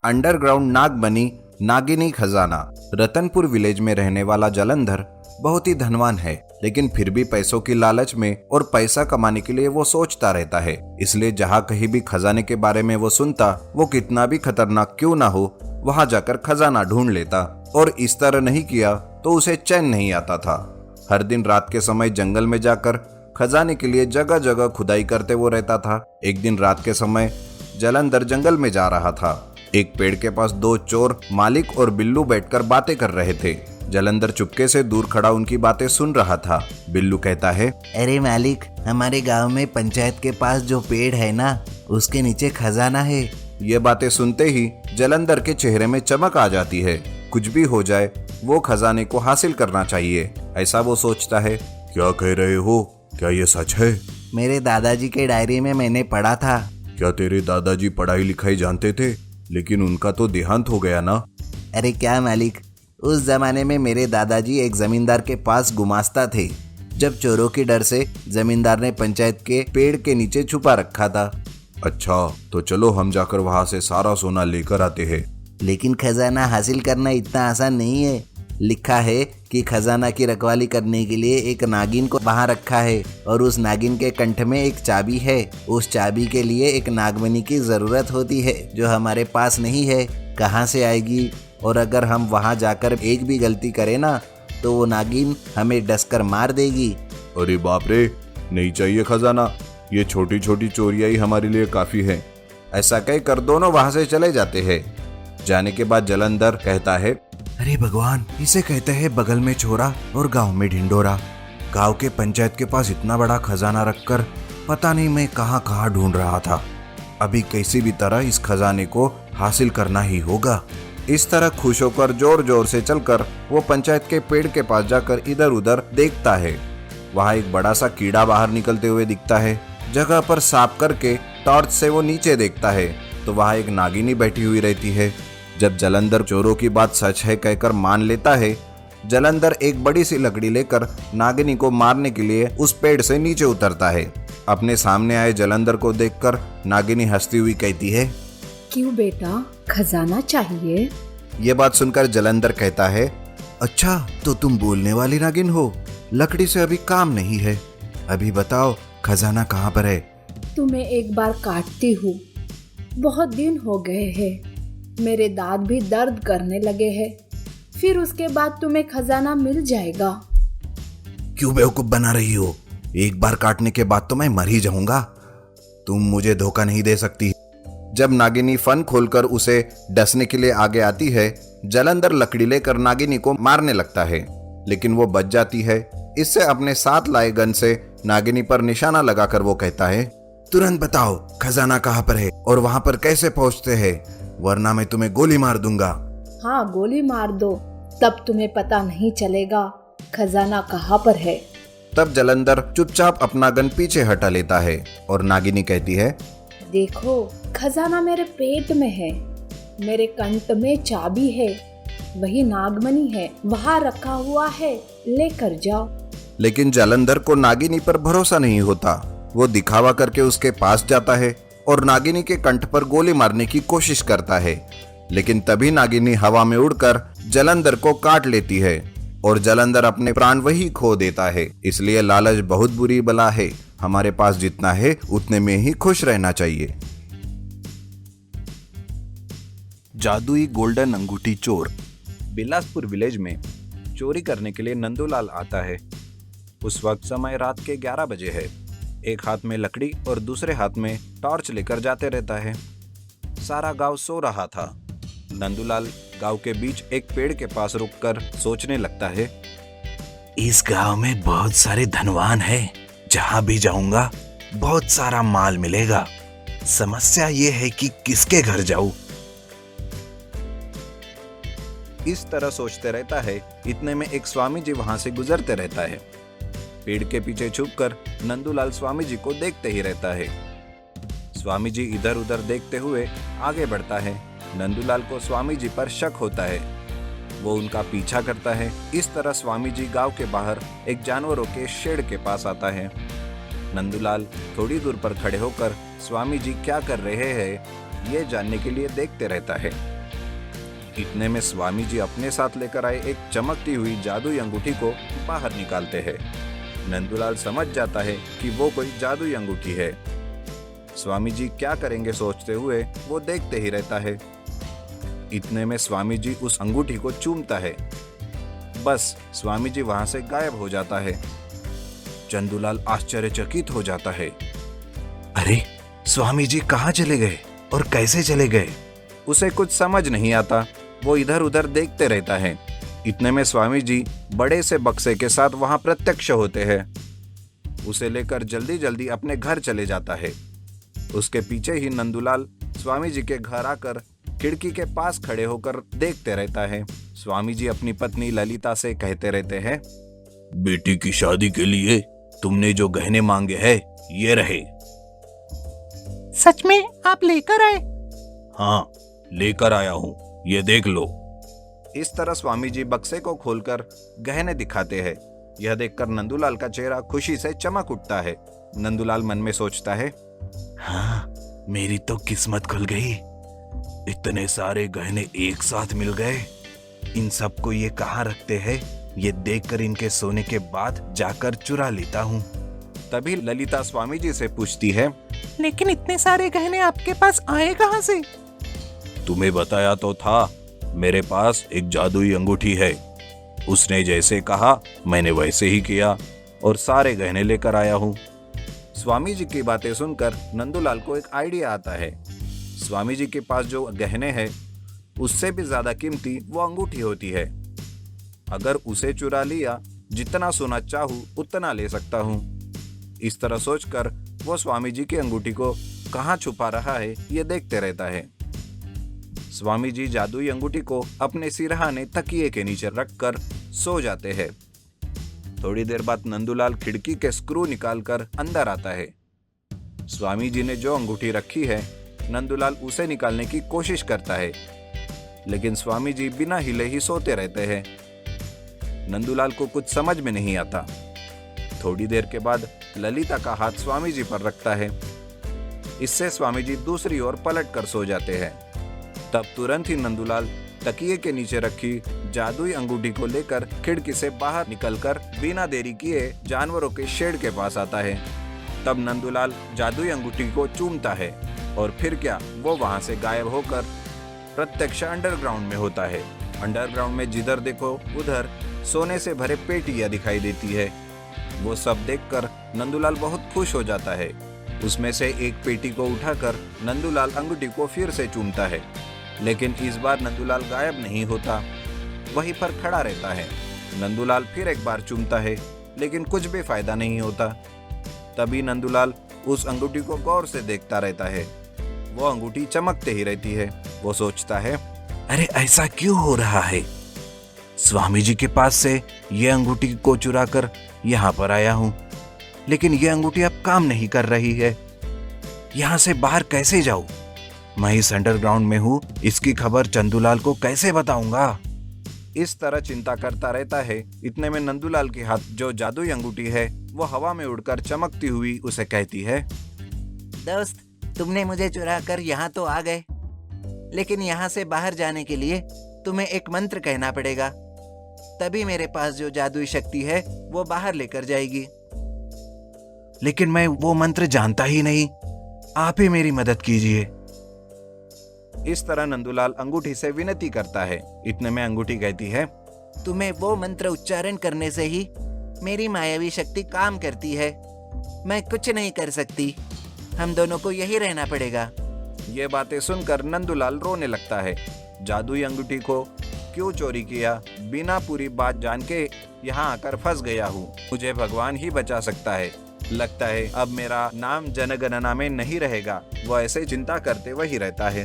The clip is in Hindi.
अंडरग्राउंड नाग बनी नागिनी खजाना। रतनपुर विलेज में रहने वाला जालंधर बहुत ही धनवान है, लेकिन फिर भी पैसों की लालच में और पैसा कमाने के लिए वो सोचता रहता है। इसलिए जहाँ कहीं भी खजाने के बारे में वो सुनता, वो कितना भी खतरनाक क्यों ना हो, वहां जाकर खजाना ढूंढ लेता। और इस तरह नहीं किया तो उसे चैन नहीं आता था। हर दिन रात के समय जंगल में जाकर खजाने के लिए जगह जगह खुदाई करते वो रहता था। एक दिन रात के समय जालंधर जंगल में जा रहा था। एक पेड़ के पास दो चोर मालिक और बिल्लू बैठकर बातें कर रहे थे। जालंधर चुपके से दूर खड़ा उनकी बातें सुन रहा था। बिल्लू कहता है, अरे मालिक, हमारे गांव में पंचायत के पास जो पेड़ है ना, उसके नीचे खजाना है। ये बातें सुनते ही जालंधर के चेहरे में चमक आ जाती है। कुछ भी हो जाए, वो खजाने को हासिल करना चाहिए, ऐसा वो सोचता है। क्या कह रहे हो? क्या ये सच है? मेरे दादाजी के डायरी में मैंने पढ़ा था। क्या तेरे दादाजी पढ़ाई लिखाई जानते थे? लेकिन उनका तो देहांत हो गया ना। अरे क्या मालिक, उस जमाने में मेरे दादाजी एक जमींदार के पास गुमास्ता थे। जब चोरों के डर से जमींदार ने पंचायत के पेड़ के नीचे छुपा रखा था। अच्छा, तो चलो हम जाकर वहाँ से सारा सोना लेकर आते हैं। लेकिन खजाना हासिल करना इतना आसान नहीं है। लिखा है कि खजाना की रखवाली करने के लिए एक नागिन को वहाँ रखा है और उस नागिन के कंठ में एक चाबी है। उस चाबी के लिए एक नागमणि की जरूरत होती है, जो हमारे पास नहीं है। कहाँ से आएगी? और अगर हम वहाँ जाकर एक भी गलती करें ना, तो वो नागिन हमें डसकर मार देगी। अरे बाप रे, नहीं चाहिए खजाना, ये छोटी छोटी चोरियां ही हमारे लिए काफी है। ऐसा कहकर दोनों वहाँ से चले जाते हैं। जाने के बाद जालंधर कहता है, अरे भगवान, इसे कहते हैं बगल में छोरा और गांव में ढिंडोरा। गांव के पंचायत के पास इतना बड़ा खजाना रखकर पता नहीं मैं कहाँ कहाँ ढूंढ रहा था। अभी किसी भी तरह इस खजाने को हासिल करना ही होगा। इस तरह खुश होकर जोर जोर से चलकर वो पंचायत के पेड़ के पास जाकर इधर उधर देखता है। वहाँ एक बड़ा सा कीड़ा बाहर निकलते हुए दिखता है। जगह पर साफ करके टॉर्च से वो नीचे देखता है तो वहाँ एक नागिनी बैठी हुई रहती है। जब जालंधर चोरों की बात सच है कहकर मान लेता है, जालंधर एक बड़ी सी लकड़ी लेकर नागिनी को मारने के लिए उस पेड़ से नीचे उतरता है। अपने सामने आए जालंधर को देखकर नागिनी हंसती हुई कहती है, क्यों बेटा, खजाना चाहिए? ये बात सुनकर जालंधर कहता है, अच्छा तो तुम बोलने वाली नागिन हो। लकड़ी से अभी काम नहीं है। अभी बताओ खजाना कहाँ पर है? तुम्हें एक बार काटती हूँ। बहुत दिन हो गए हैं, मेरे दांत भी दर्द करने लगे हैं। फिर उसके बाद तुम्हें खजाना मिल जाएगा। क्यों बेवकूफ बना रही हो? एक बार काटने के बाद तो मैं मर ही जाऊंगा। तुम मुझे धोखा नहीं दे सकती। जब नागिनी फन खोलकर उसे डसने के लिए आगे आती है, जालंधर लकड़ी लेकर नागिनी को मारने लगता है, लेकिन वो बच जाती है। इससे अपने साथ लाए गन से नागिनी पर निशाना लगाकर वो कहता है, तुरंत बताओ खजाना कहाँ पर है और वहाँ पर कैसे पहुँचते हैं, वरना मैं तुम्हें गोली मार दूंगा। हाँ, गोली मार दो, तब तुम्हें पता नहीं चलेगा खजाना कहाँ पर है। तब जालंधर चुपचाप अपना गन पीछे हटा लेता है और नागिनी कहती है, देखो खजाना मेरे पेट में है, मेरे कंठ में चाबी है, वही नागमणि है, वहाँ रखा हुआ है, लेकर जाओ। लेकिन जालंधर को नागिनी पर भरोसा नहीं होता। वो दिखावा करके उसके पास जाता है और नागिनी के कंठ पर गोली मारने की कोशिश करता है, लेकिन तभी नागिनी हवा में उड़कर जालंधर को काट लेती है और जालंधर अपने प्राण वही खो देता है। इसलिए लालच बहुत बुरी बला है। हमारे पास जितना है उतने में ही खुश रहना चाहिए। जादुई गोल्डन अंगूठी चोर। बिलासपुर विलेज में चोरी करने के लिए नंदूलाल आता है। उस वक्त समय रात के 11 बजे है। एक हाथ में लकड़ी और दूसरे हाथ में टॉर्च लेकर जाते रहता है। सारा गांव सो रहा था। नंदूलाल गांव के बीच एक पेड़ के पास रुककर सोचने लगता है, इस गांव में बहुत सारे धनवान हैं। जहां भी जाऊंगा बहुत सारा माल मिलेगा। समस्या ये है कि किसके घर जाऊं। इस तरह सोचते रहता है। इतने में एक स्वामी जी वहां से गुजरते रहता है। पेड़ के पीछे छुपकर नंदूलाल स्वामी जी को देखते ही रहता है। स्वामी जी इधर उधर देखते हुए आगे बढ़ता है। नंदूलाल को स्वामी जी पर शक होता है। वो उनका पीछा करता है। इस तरह स्वामी जी गांव के बाहर एक जानवरों के शेड के पास आता है। नंदूलाल थोड़ी दूर पर खड़े होकर स्वामी जी क्या कर रहे हैं ये जानने के लिए देखते रहता है। इतने में स्वामी जी अपने साथ लेकर आए एक चमकती हुई जादुई अंगूठी को बाहर निकालते हैं। नंदूलाल समझ जाता है कि वो कोई जादुई अंगूठी है। स्वामी जी क्या करेंगे सोचते हुए वो देखते ही रहता है। इतने में स्वामी जी उस अंगूठी को चूमता है। बस स्वामी जी वहां से गायब हो जाता है। चंदूलाल आश्चर्यचकित हो जाता है। अरे, स्वामी जी कहाँ चले गए और कैसे चले गए? उसे कुछ समझ नहीं आता। वो इधर उधर देखते रहता है। इतने में स्वामी जी बड़े से बक्से के साथ वहां प्रत्यक्ष होते हैं। उसे लेकर जल्दी जल्दी अपने घर चले जाता है। उसके पीछे ही नंदूलाल स्वामी जी के घर आकर खिड़की के पास खड़े होकर देखते रहता है। स्वामी जी अपनी पत्नी ललिता से कहते रहते हैं, बेटी की शादी के लिए तुमने जो गहने मांगे हैं ये रहे। सच में आप लेकर आए? हाँ, लेकर आया हूँ, ये देख लो। इस तरह स्वामी जी बक्से को खोलकर गहने दिखाते हैं। यह देखकर नंदूलाल का चेहरा खुशी से चमक उठता है। नंदूलाल मन में सोचता है, हाँ, मेरी तो किस्मत खुल गई। इतने सारे गहने एक साथ मिल गए। इन सबको ये कहाँ रखते हैं, ये देखकर इनके सोने के बाद जाकर चुरा लेता हूँ। तभी ललिता स्वामी जी से पूछती है, लेकिन इतने सारे गहने आपके पास आए कहाँ से? तुम्हें बताया तो था, मेरे पास एक जादुई अंगूठी है। उसने जैसे कहा मैंने वैसे ही किया और सारे गहने लेकर आया हूँ। स्वामी जी की बातें सुनकर नंदूलाल को एक आइडिया आता है। स्वामी जी के पास जो गहने हैं उससे भी ज्यादा कीमती वो अंगूठी होती है। अगर उसे चुरा लिया, जितना सोना चाहूं उतना ले सकता हूँ। इस तरह सोचकर वो स्वामी जी की अंगूठी को कहाँ छुपा रहा है ये देखते रहता है। स्वामी जी जादुई अंगूठी को अपने सिरहाने तकिए के नीचे रखकर सो जाते हैं। थोड़ी देर बाद नंदूलाल खिड़की के स्क्रू निकालकर अंदर आता है। स्वामी जी ने जो अंगूठी रखी है, नंदूलाल उसे निकालने की कोशिश करता है, लेकिन स्वामी जी बिना हिले ही सोते रहते हैं। नंदूलाल को कुछ समझ में नहीं आता। थोड़ी देर के बाद ललिता का हाथ स्वामी जी पर रखता है। इससे स्वामी जी दूसरी ओर पलट कर सो जाते हैं। तब तुरंत ही नंदूलाल तकिए के नीचे रखी जादुई अंगूठी को लेकर खिड़की से बाहर निकलकर बिना देरी किए जानवरों के शेड के पास आता है। तब नंदूलाल जादुई अंगूठी को चूमता है और फिर क्या, वो वहां से गायब होकर प्रत्यक्ष अंडरग्राउंड में होता है। अंडरग्राउंड में जिधर देखो उधर सोने से भरे पेटियां दिखाई देती है। वो सब देखकर नंदूलाल बहुत खुश हो जाता है। उसमें से एक पेटी को उठाकर नंदूलाल अंगूठी को फिर से चूमता है, लेकिन इस बार नंदूलाल गायब नहीं होता, वहीं पर खड़ा रहता है। नंदूलाल फिर एक बार चूमता है, लेकिन कुछ भी फायदा नहीं होता। तभी नंदूलाल उस अंगूठी को गौर से देखता रहता है। वो अंगूठी चमकते ही रहती है। वो सोचता है, अरे ऐसा क्यों हो रहा है? स्वामी जी के पास से ये अंगूठी को चुरा कर यहाँ पर आया हूँ, लेकिन ये अंगूठी अब काम नहीं कर रही है। यहाँ से बाहर कैसे जाऊँ? मैं इस अंडरग्राउंड में हूँ, इसकी खबर चंदूलाल को कैसे बताऊंगा? इस तरह चिंता करता रहता है। इतने में नंदूलाल के हाथ जो जादुई अंगूठी है वो हवा में उड़कर चमकती हुई उसे कहती है, दोस्त, तुमने मुझे चुरा कर यहाँ तो आ गए, लेकिन यहाँ से बाहर जाने के लिए तुम्हें एक मंत्र कहना पड़ेगा। तभी मेरे पास जो जादुई शक्ति है वो बाहर लेकर जाएगी। लेकिन मैं वो मंत्र जानता ही नहीं, आप ही मेरी मदद कीजिए। इस तरह नंदूलाल अंगूठी से विनती करता है। इतने में अंगूठी कहती है, तुम्हें वो मंत्र उच्चारण करने से ही मेरी मायावी शक्ति काम करती है। मैं कुछ नहीं कर सकती, हम दोनों को यही रहना पड़ेगा। ये बातें सुनकर नंदूलाल रोने लगता है। जादुई अंगूठी को क्यों चोरी किया, बिना पूरी बात जान के यहाँ आकर फंस गया हूँ। मुझे भगवान ही बचा सकता है। लगता है अब मेरा नाम जनगणना में नहीं रहेगा। वो ऐसे चिंता करते वही रहता है।